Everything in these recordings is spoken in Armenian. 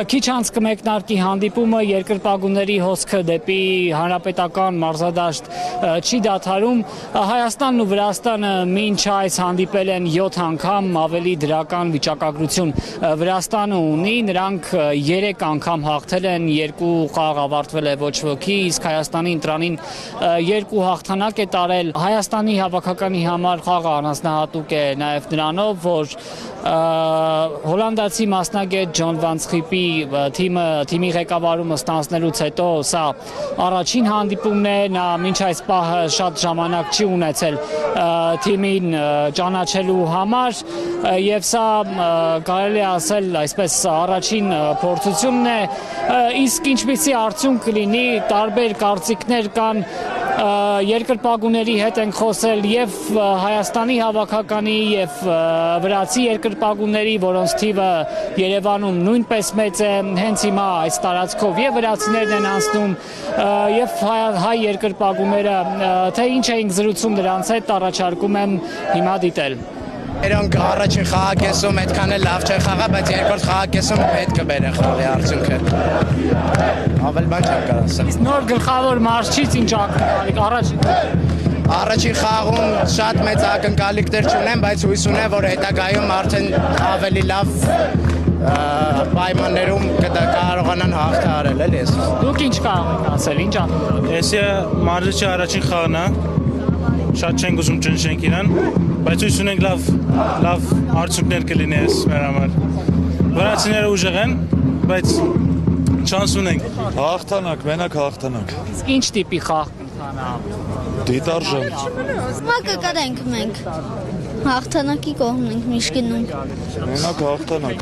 Քիչ անց կմեկնարկի հանդիպումը, երկրպագուների հոսքը դեպի հանրապետական մարզադաշտ չի դադարում։ Հայաստանն ու Վրաստանը մինչ այս հանդիպել են 7 անգամ, ավելի դրական վիճակագրություն Վրաստանը ունի, նրանք 3 անգամ հաղթել են, 2 խաղ ավարտվել է ոչ ոքի, իսկ Հայաստանի ընտրանին 2 հաղթանակ է տարել։ Հայաստանի հավաքականի համար խաղը առանձնահատուկ է նաև նրանով, որ հոլանդացի մասնագետ Ջոն Վան Schipի թիմի ղեկավարումը ստանձնելուց հետո սա առաջին հանդիպումն է, նա մինչ այս պահը շատ ժամանակ չի ունեցել թիմին ճանաչելու համար եւ սա կարելի է ասել այսպես առաջին փորձությունն է, իսկ ինչպիսի արդյունք կլինի, տարբեր կարծիքներ կան, երկրպագուների հետ ենք խոսել եւ Հայաստանի հավաքականի եւ վրացի երկրպագուների, որոնց թիվը Երևանում նույնպես մեծ է, հենց հիմա այս տարածքով եւ վրացիներն են անցնում եւ հայ երկրպագուները, թե ինչ էինք զրուցում դրանց հետ, առաջարկում եմ հիմա դիտել։ Իրենք առաջին խաղակեսում այդքան էլ լավ չեն խաղա, բայց երկրորդ խաղակեսում պետք է բերեն խաղի արդյունքը։ Ավել բան չեմ կարող ասել։ Իսկ նոր գլխավոր մարզչից ինչ ակնկալիք Առաջին խաղում շատ մեծ ակնկալիքներ չունեմ, բայց հույս ունեմ, որ հետագայում արդեն ավելի լավ պայմաններում կարողանան հաղթահարել, էլի ես։ Դուք ինչ կարող եք ասել, ինչ ակնկալիք։ Էսի մարզչի առաջին խաղն է, շատ չենք ուզում ճնշենք իրան, բայց հույս ունենք լավ արդյունքներ կլինի այս մեր համար։ Վրացիները ուժեղ են, բայց շանս ունենք։ Հաղթանակ, մենակ հաղթանակ։ Իսկ ինչ տիպի խաղ կընթանա։ Դիտարժան։ Մակը կրենք մենք։ Հաղթանակի կողմն ենք միշտ գնում։ Մենակ հաղթանակ։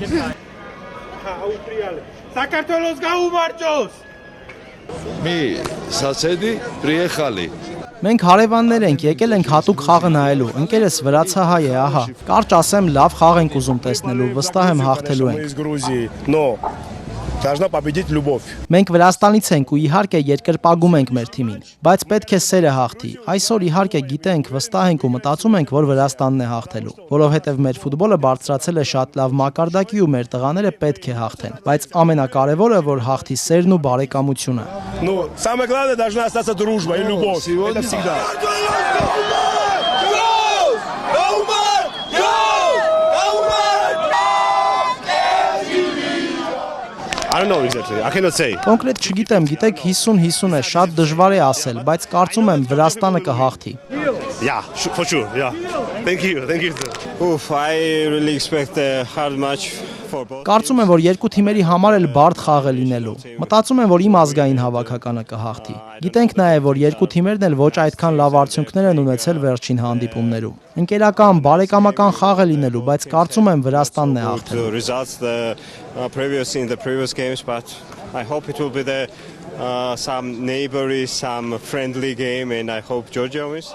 Საქართველოს გაუმარჯოს! Մի սասեդի приехали։ Մենք հարևաններ ենք, եկել ենք հատուկ խաղը նայելու, ընկերս վրացահայ է, ահա, կարճ ասեմ լավ խաղ ենք ուզում տեսնելու, վստահ եմ հաղթելու ենք։ Из Грузии, но должна победить любовь. Մենք Վրաստանից ենք ու իհարկե երկրպագում ենք մեր թիմին, բայց պետք է սերը հաղթի։ Այսօր իհարկե գիտենք, վստահ ենք ու մտածում ենք, որ Վրաստանն է հաղթելու, որովհետև մեր ֆուտբոլը բարձրացել է շատ լավ մակարդակի ու մեր տղաները պետք է հաղթեն, բայց ամենակարևորը, որ հաղթի սերն ու բարեկամությունը։ Ну, самое главное должна остаться дружба и любовь. Это всегда. I don't know exactly. I cannot say. Կոնկրետ չգիտեմ, գիտեք 50-50 է, շատ դժվար է ասել, բայց կարծում եմ Վրաստանը կհաղթի։ Yeah, for sure. Yeah. Thank you. Thank you. Oof, I really expect a hard match for both. Կարծում եմ, որ երկու թիմերի համար էլ բարդ խաղ է լինելու։ Մտածում եմ, որ իմ ազգային հավաքականը կհաղթի։ Գիտենք նաև, որ երկու թիմերն էլ ոչ այդքան լավ արդյունքներ են ունեցել վերջին հանդիպումներում։ Ընկերական, բարեկամական խաղ է լինելու, բայց կարծում եմ Վրաստանն է հաղթելու։ The results in the previous games, but I hope it will be some neighborly, some friendly game, and I hope Georgia wins.